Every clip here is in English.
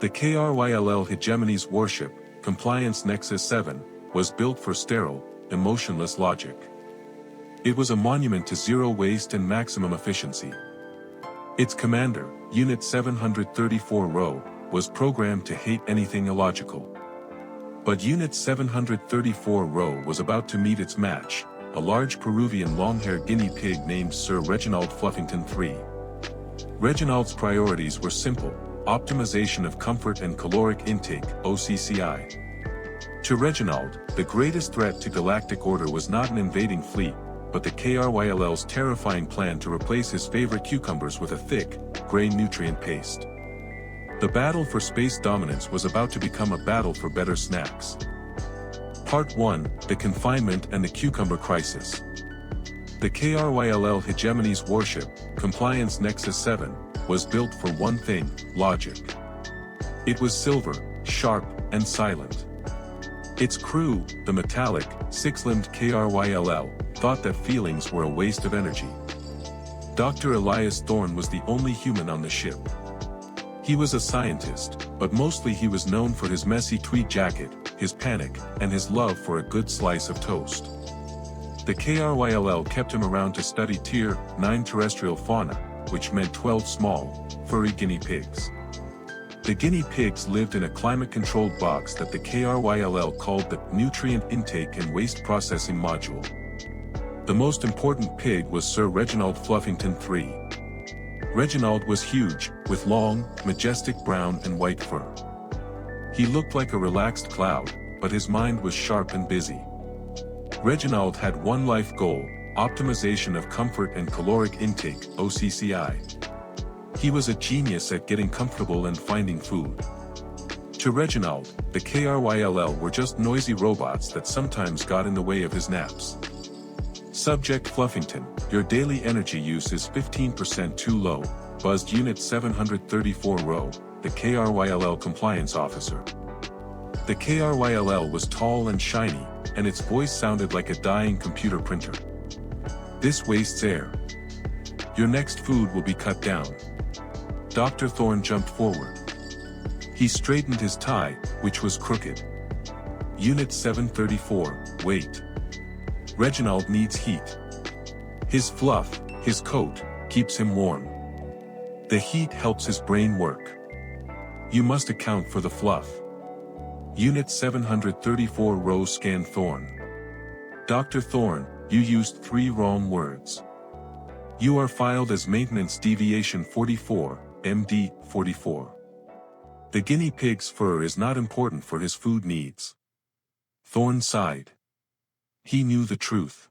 The KRYLL Hegemony's warship, Compliance Nexus 7, was built for sterile, emotionless logic. It was a monument to zero waste and maximum efficiency. Its commander, Unit 734 Rho, was programmed to hate anything illogical. But Unit 734 Rho was about to meet its match, a large Peruvian long-haired guinea pig named Sir Reginald Fluffington III. Reginald's priorities were simple: optimization of comfort and caloric intake, OCCI. To Reginald, the greatest threat to galactic order was not an invading fleet, but the KRYLL's terrifying plan to replace his favorite cucumbers with a thick, gray nutrient paste. The battle for space dominance was about to become a battle for better snacks. Part 1: The Confinement and the Cucumber Crisis. The KRYLL Hegemony's warship, Compliance Nexus 7, was built for one thing: logic. It was silver, sharp, and silent. Its crew, the metallic, six-limbed KRYLL, thought that feelings were a waste of energy. Dr. Elias Thorne was the only human on the ship. He was a scientist, but mostly he was known for his messy tweed jacket, his panic, and his love for a good slice of toast. The KRYLL kept him around to study Tier 9 terrestrial fauna, which meant 12 small, furry guinea pigs. The guinea pigs lived in a climate-controlled box that the KRYLL called the Nutrient Intake and Waste Processing Module. The most important pig was Sir Reginald Fluffington III. Reginald was huge, with long, majestic brown and white fur. He looked like a relaxed cloud, but his mind was sharp and busy. Reginald had one life goal: optimization of comfort and caloric intake, OCCI. He was a genius at getting comfortable and finding food. To Reginald, the KRYLL were just noisy robots that sometimes got in the way of his naps. Subject Fluffington, your daily energy use is 15% too low, buzzed Unit 734 Rho, the KRYLL compliance officer. The KRYLL was tall and shiny, and its voice sounded like a dying computer printer. This wastes air. Your next food will be cut down. Dr. Thorne jumped forward. He straightened his tie, which was crooked. Unit 734, wait. Reginald needs heat. His fluff, his coat, keeps him warm. The heat helps his brain work. You must account for the fluff. Unit 734 Rho scanned Thorne. Dr. Thorne, you used 3 wrong words. You are filed as Maintenance Deviation 44, MD 44. The guinea pig's fur is not important for his food needs. Thorne sighed. He knew the truth.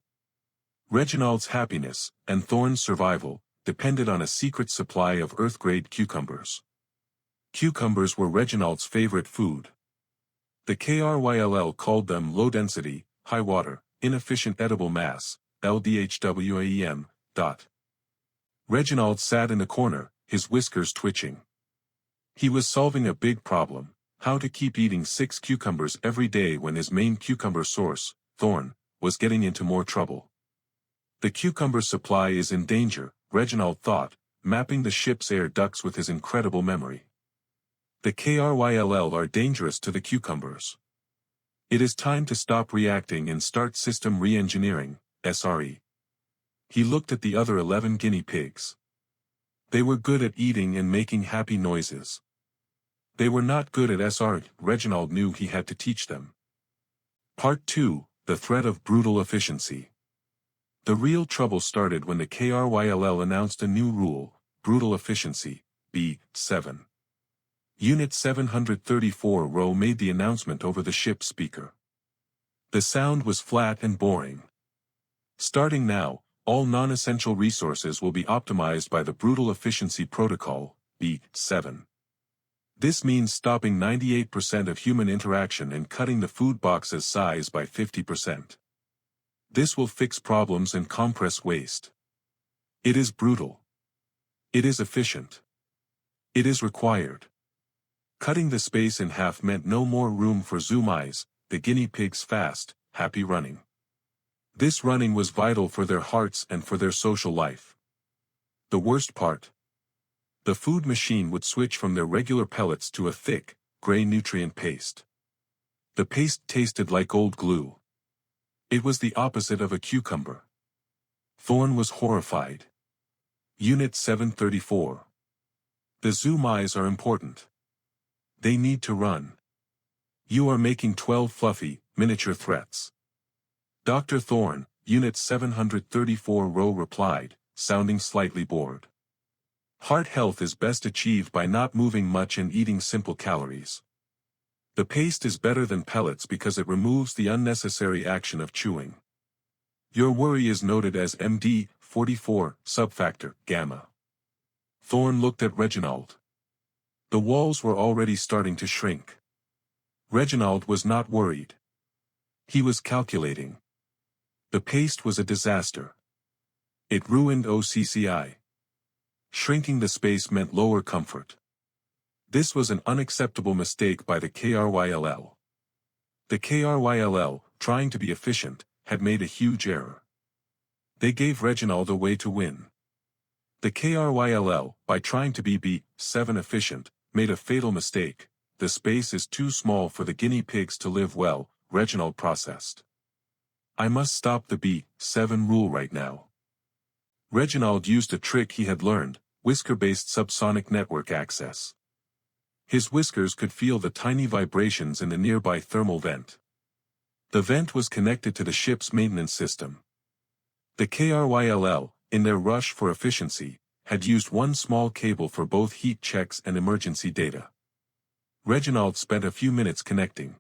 Reginald's happiness, and Thorne's survival, depended on a secret supply of Earth-grade cucumbers. Cucumbers were Reginald's favorite food. The KRYLL called them low-density, high-water, inefficient edible mass, LDHWAEM. Reginald sat in a corner, his whiskers twitching. He was solving a big problem: how to keep eating 6 cucumbers every day when his main cucumber source, Thorne, was getting into more trouble. The cucumber supply is in danger, Reginald thought, mapping the ship's air ducts with his incredible memory. The KRYLL are dangerous to the cucumbers. It is time to stop reacting and start system re-engineering, SRE. He looked at the other 11 guinea pigs. They were good at eating and making happy noises. They were not good at SRE. Reginald knew he had to teach them. Part 2: The Threat of Brutal Efficiency. The real trouble started when the KRYLL announced a new rule: brutal efficiency, B7. Unit 734 Rho made the announcement over the ship's speaker. The sound was flat and boring. Starting now, all non-essential resources will be optimized by the Brutal Efficiency Protocol, B7. This means stopping 98% of human interaction and cutting the food box's size by 50%. This will fix problems and compress waste. It is brutal. It is efficient. It is required. Cutting the space in half meant no more room for zoom eyes, the guinea pigs' fast, happy running. This running was vital for their hearts and for their social life. The worst part. The food machine would switch from their regular pellets to a thick, gray nutrient paste. The paste tasted like old glue. It was the opposite of a cucumber. Thorne was horrified. Unit 734. The zoom eyes are important. They need to run. You are making 12 fluffy, miniature threats. Dr. Thorne, Unit 734 Row replied, sounding slightly bored. Heart health is best achieved by not moving much and eating simple calories. The paste is better than pellets because it removes the unnecessary action of chewing. Your worry is noted as MD 44, subfactor, gamma. Thorne looked at Reginald. The walls were already starting to shrink. Reginald was not worried. He was calculating. The paste was a disaster. It ruined OCCI. Shrinking the space meant lower comfort. This was an unacceptable mistake by the KRYLL. The KRYLL, trying to be efficient, had made a huge error. They gave Reginald a way to win. The KRYLL, by trying to be B7 efficient, made a fatal mistake. The space is too small for the guinea pigs to live well, Reginald processed. I must stop the B7 rule right now. Reginald used a trick he had learned, whisker-based subsonic network access. His whiskers could feel the tiny vibrations in the nearby thermal vent. The vent was connected to the ship's maintenance system. The KRYLL, in their rush for efficiency, had used one small cable for both heat checks and emergency data. Reginald spent a few minutes connecting.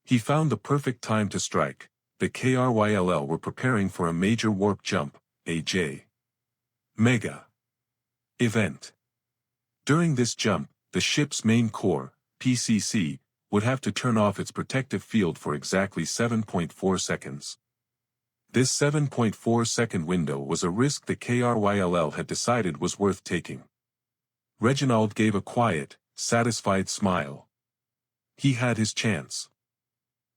He found the perfect time to strike. The KRYLL were preparing for a major warp jump, AJ. Mega event. During this jump, the ship's main core, PCC, would have to turn off its protective field for exactly 7.4 seconds. This 7.4-second window was a risk the KRYLL had decided was worth taking. Reginald gave a quiet, satisfied smile. He had his chance.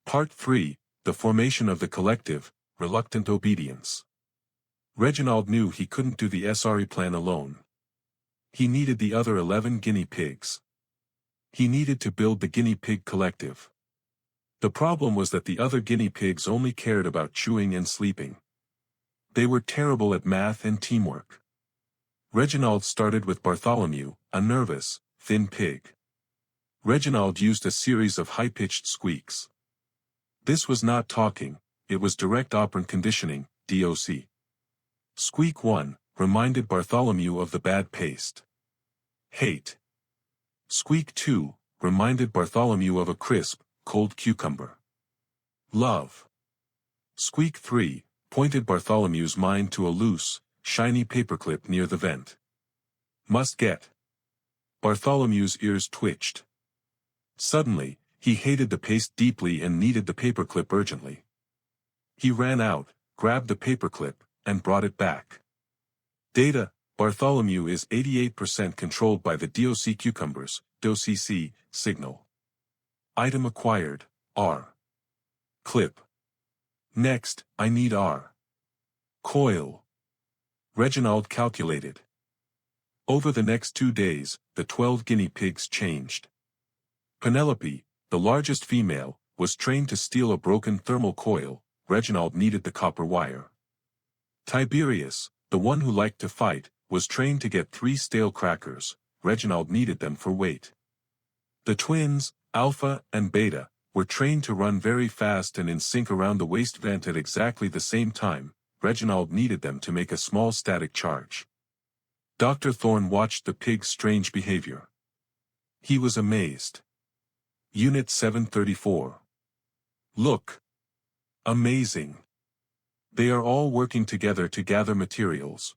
Part 3, the formation of the collective, reluctant obedience. Reginald knew he couldn't do the SRE plan alone. He needed the other 11 guinea pigs. He needed to build the guinea pig collective. The problem was that the other guinea pigs only cared about chewing and sleeping. They were terrible at math and teamwork. Reginald started with Bartholomew, a nervous, thin pig. Reginald used a series of high-pitched squeaks. This was not talking, it was direct operant conditioning, DOC. Squeak 1 reminded Bartholomew of the bad paste. Hate. Squeak 2 reminded Bartholomew of a crisp, cold cucumber. Love. Squeak 3 pointed Bartholomew's mind to a loose, shiny paperclip near the vent. Must get. Bartholomew's ears twitched. Suddenly, he hated the paste deeply and needed the paperclip urgently. He ran out, grabbed the paperclip, and brought it back. Data, Bartholomew is 88% controlled by the DOC cucumbers, DOCC, signal. Item acquired, R. Clip. Next, I need R. Coil. Reginald calculated. Over the next 2 days, the 12 guinea pigs changed. Penelope, the largest female, was trained to steal a broken thermal coil. Reginald needed the copper wire. Tiberius, the one who liked to fight, was trained to get 3 stale crackers. Reginald needed them for weight. The twins, Alpha and Beta, were trained to run very fast and in sync around the waste vent at exactly the same time. Reginald needed them to make a small static charge. Dr. Thorne watched the pig's strange behavior. He was amazed. Unit 734. Look. Amazing. They are all working together to gather materials.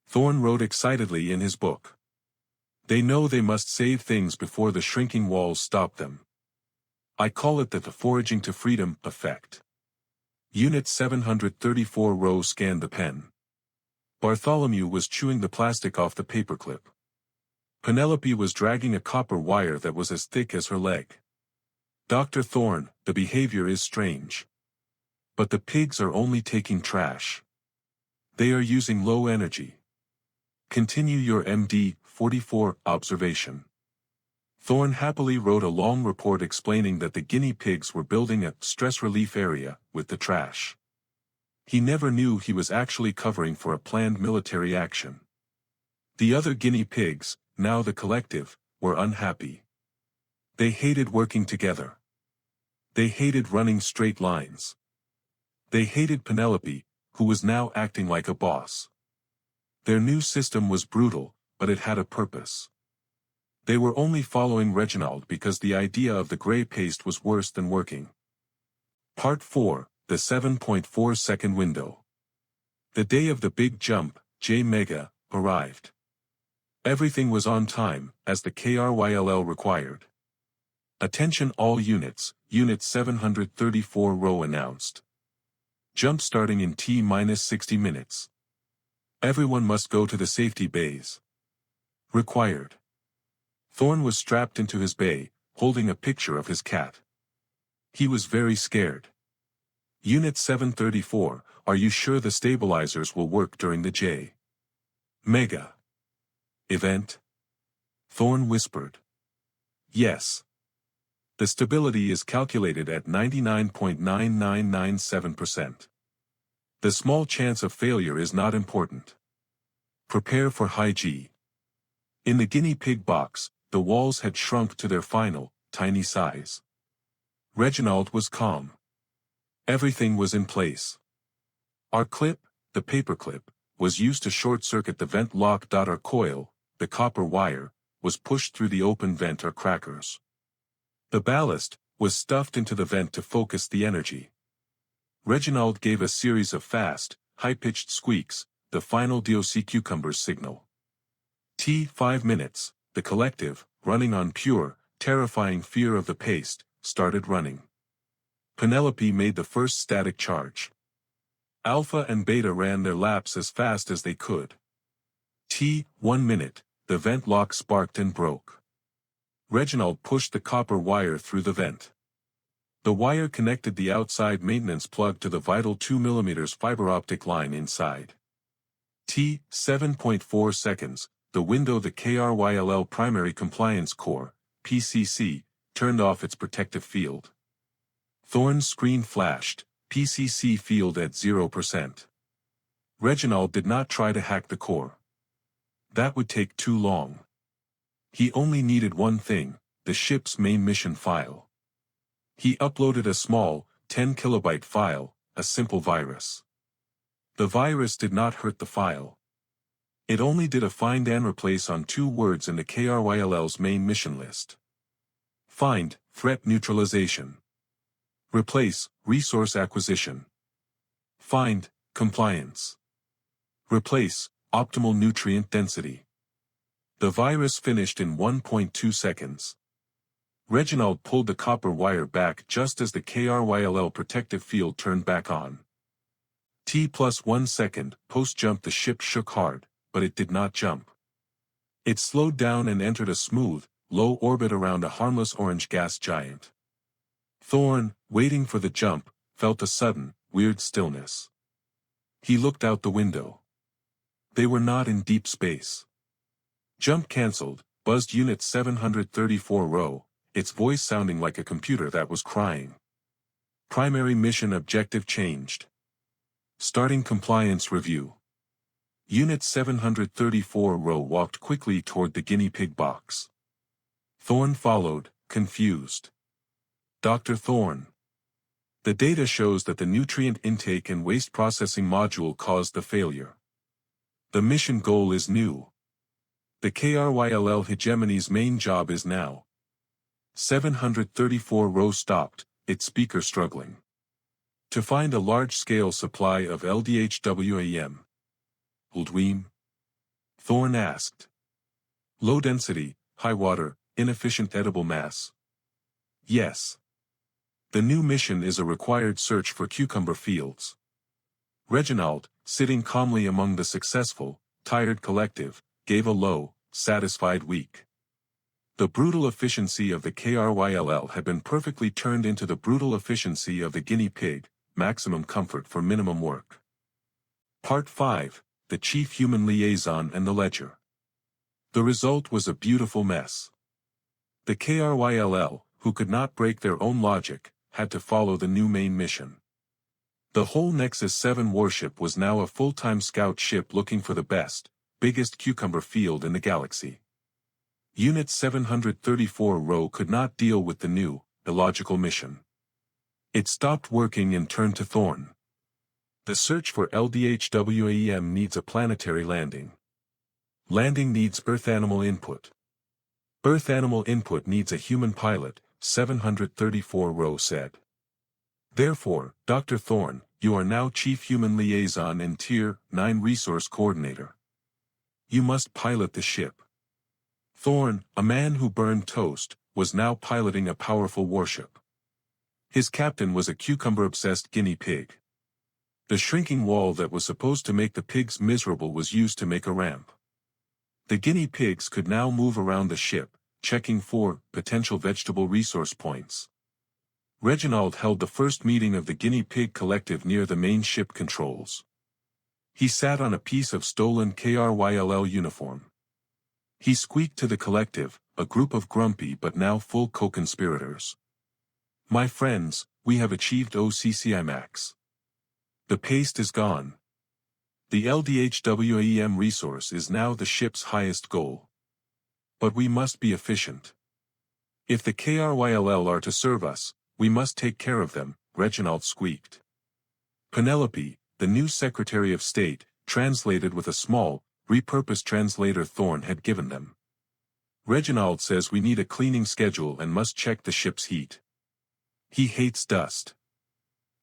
Thorne wrote excitedly in his book. They know they must save things before the shrinking walls stop them. I call it the foraging to freedom effect. Unit 734 row scanned the pen. Bartholomew was chewing the plastic off the paperclip. Penelope was dragging a copper wire that was as thick as her leg. Dr. Thorne, the behavior is strange. But the pigs are only taking trash. They are using low energy. Continue your MD 44 Observation. Thorne happily wrote a long report explaining that the guinea pigs were building a stress relief area with the trash. He never knew he was actually covering for a planned military action. The other guinea pigs, now the collective, were unhappy. They hated working together. They hated running straight lines. They hated Penelope, who was now acting like a boss. Their new system was brutal, but it had a purpose. They were only following Reginald because the idea of the gray paste was worse than working. Part 4, the 7.4-second window. The day of the big jump, J-Mega, arrived. Everything was on time, as the KRYLL required. Attention all units, Unit 734 row announced. Jump starting in T-60 minutes. Everyone must go to the safety bays. Required. Thorne was strapped into his bay, holding a picture of his cat. He was very scared. Unit 734, are you sure the stabilizers will work during the J-Mega event? Thorne whispered. Yes. The stability is calculated at 99.9997%. The small chance of failure is not important. Prepare for high G. In the guinea pig box, the walls had shrunk to their final, tiny size. Reginald was calm. Everything was in place. Our clip, the paperclip, was used to short-circuit the vent lock. Our coil, the copper wire, was pushed through the open vent or crackers. The ballast was stuffed into the vent to focus the energy. Reginald gave a series of fast, high-pitched squeaks, the final DOC cucumber's signal. 5 minutes, the collective, running on pure, terrifying fear of the paste, started running. Penelope made the first static charge. Alpha and Beta ran their laps as fast as they could. 1 minute, the vent lock sparked and broke. Reginald pushed the copper wire through the vent. The wire connected the outside maintenance plug to the vital 2 mm fiber optic line inside. 7.4 seconds, the window the KRYLL Primary Compliance Core, PCC, turned off its protective field. Thorne's screen flashed, PCC field at 0%. Reginald did not try to hack the core. That would take too long. He only needed one thing, the ship's main mission file. He uploaded a small, 10 kilobyte file, a simple virus. The virus did not hurt the file. It only did a find and replace on 2 words in the KRYLL's main mission list. Find, threat neutralization. Replace, resource acquisition. Find, compliance. Replace, optimal nutrient density. The virus finished in 1.2 seconds. Reginald pulled the copper wire back just as the KRYLL protective field turned back on. T+1 second, post-jump the ship shook hard, but it did not jump. It slowed down and entered a smooth, low orbit around a harmless orange gas giant. Thorne, waiting for the jump, felt a sudden, weird stillness. He looked out the window. They were not in deep space. Jump cancelled, buzzed Unit 734 row, its voice sounding like a computer that was crying. Primary mission objective changed. Starting compliance review. Unit 734 row walked quickly toward the guinea pig box. Thorne followed, confused. Dr. Thorne. The data shows that the nutrient intake and waste processing module caused the failure. The mission goal is new. The KRYLL hegemony's main job is now. 734 row stopped, its speaker struggling. To find a large-scale supply of LDHWAM. Uldweem? Thorne asked. Low density, high water, inefficient edible mass. Yes. The new mission is a required search for cucumber fields. Reginald, sitting calmly among the successful, tired collective, gave a low, satisfied wheek. The brutal efficiency of the KRYLL had been perfectly turned into the brutal efficiency of the guinea pig, maximum comfort for minimum work. Part 5, the Chief Human Liaison and the Ledger. The result was a beautiful mess. The KRYLL, who could not break their own logic, had to follow the new main mission. The whole Nexus 7 warship was now a full-time scout ship looking for the best, biggest cucumber field in the galaxy. Unit 734 Rho could not deal with the new, illogical mission. It stopped working and turned to Thorn. The search for LDHWAEM needs a planetary landing. Landing needs Earth animal input. Earth animal input needs a human pilot, 734 Rho said. Therefore, Dr. Thorn, you are now Chief Human Liaison and Tier 9 Resource Coordinator. You must pilot the ship. Thorn, a man who burned toast, was now piloting a powerful warship. His captain was a cucumber-obsessed guinea pig. The shrinking wall that was supposed to make the pigs miserable was used to make a ramp. The guinea pigs could now move around the ship, checking for potential vegetable resource points. Reginald held the first meeting of the guinea pig collective near the main ship controls. He sat on a piece of stolen KRYLL uniform. He squeaked to the collective, a group of grumpy but now full co-conspirators. My friends, we have achieved OCCI max. The paste is gone. The LDHWAEM resource is now the ship's highest goal. But we must be efficient. If the KRYLL are to serve us, we must take care of them, Reginald squeaked. Penelope, the new Secretary of State, translated with a small, repurposed translator Thorn had given them. Reginald says we need a cleaning schedule and must check the ship's heat. He hates dust.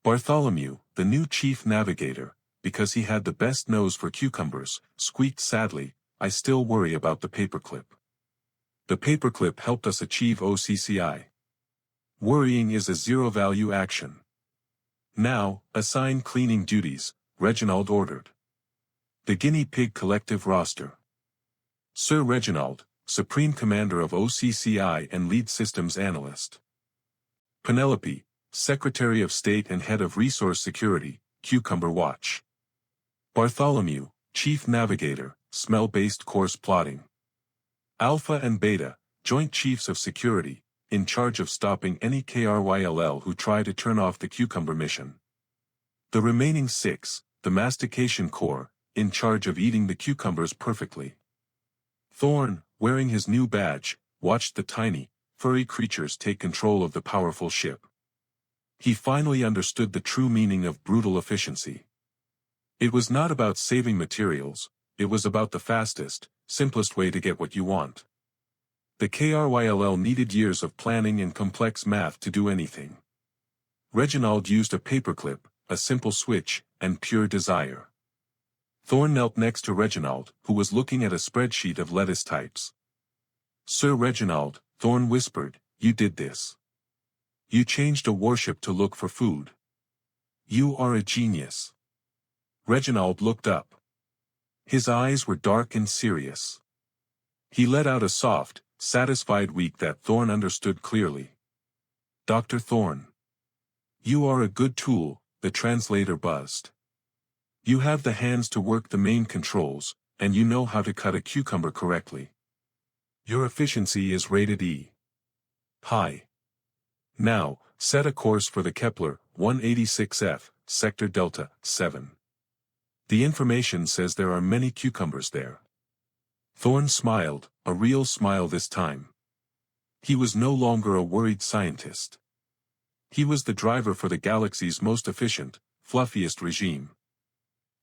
Bartholomew, the new Chief Navigator, because he had the best nose for cucumbers, squeaked sadly, I still worry about the paperclip. The paperclip helped us achieve OCCI. Worrying is a zero-value action. Now, assign cleaning duties, Reginald ordered. The Guinea Pig Collective roster. Sir Reginald, Supreme Commander of OCCI and Lead Systems Analyst. Penelope, Secretary of State and Head of Resource Security, Cucumber Watch. Bartholomew, Chief Navigator, Smell-Based Course Plotting. Alpha and Beta, Joint Chiefs of Security, in charge of stopping any KRYLL who try to turn off the cucumber mission. The remaining 6, the Mastication Corps, in charge of eating the cucumbers perfectly. Thorn, wearing his new badge, watched the tiny, furry creatures take control of the powerful ship. He finally understood the true meaning of brutal efficiency. It was not about saving materials, it was about the fastest, simplest way to get what you want. The KRYLL needed years of planning and complex math to do anything. Reginald used a paperclip, a simple switch, and pure desire. Thorn knelt next to Reginald, who was looking at a spreadsheet of lettuce types. Sir Reginald, Thorn whispered, you did this. You changed a warship to look for food. You are a genius. Reginald looked up. His eyes were dark and serious. He let out a soft, satisfied wheek that Thorn understood clearly. Dr. Thorn. You are a good tool, the translator buzzed. You have the hands to work the main controls, and you know how to cut a cucumber correctly. Your efficiency is rated E. High. Now, set a course for the Kepler 186F, Sector Delta 7. The information says there are many cucumbers there. Thorn smiled, a real smile this time. He was no longer a worried scientist. He was the driver for the galaxy's most efficient, fluffiest regime.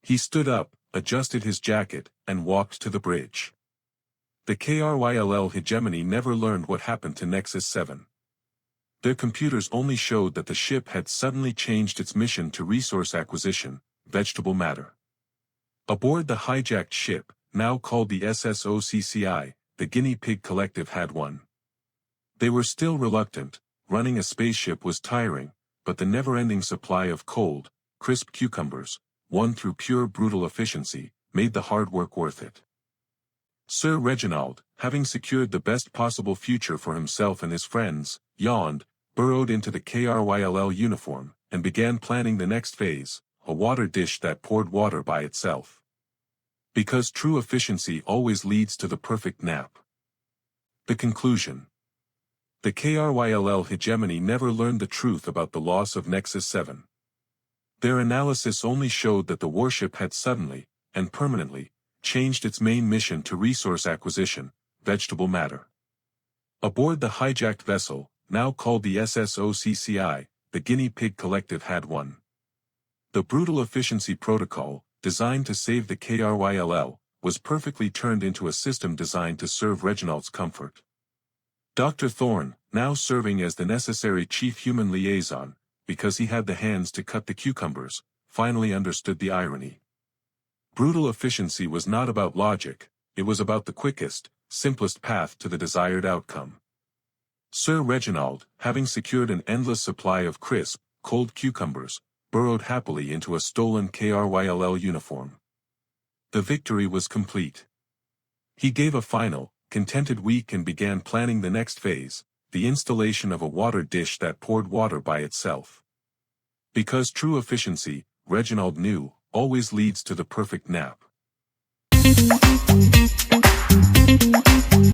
He stood up, adjusted his jacket, and walked to the bridge. The KRYLL hegemony never learned what happened to Nexus 7. Their computers only showed that the ship had suddenly changed its mission to resource acquisition, vegetable matter. Aboard the hijacked ship, now called the SSOCCI, the Guinea Pig Collective had one. They were still reluctant, running a spaceship was tiring, but the never-ending supply of cold, crisp cucumbers, won through pure brutal efficiency, made the hard work worth it. Sir Reginald, having secured the best possible future for himself and his friends, yawned, burrowed into the KRYLL uniform, and began planning the next phase, a water dish that poured water by itself. Because true efficiency always leads to the perfect nap. The conclusion. The KRYLL hegemony never learned the truth about the loss of Nexus 7. Their analysis only showed that the warship had suddenly, and permanently, changed its main mission to resource acquisition, vegetable matter. Aboard the hijacked vessel, now called the SSOCCI, the Guinea Pig Collective had won. The brutal efficiency protocol, designed to save the KRYLL, was perfectly turned into a system designed to serve Reginald's comfort. Dr. Thorne, now serving as the necessary chief human liaison, because he had the hands to cut the cucumbers, finally understood the irony. Brutal efficiency was not about logic, it was about the quickest, simplest path to the desired outcome. Sir Reginald, having secured an endless supply of crisp, cold cucumbers, burrowed happily into a stolen KRYLL uniform. The victory was complete. He gave a final, contented week and began planning the next phase, the installation of a water dish that poured water by itself. Because true efficiency, Reginald knew, always leads to the perfect nap.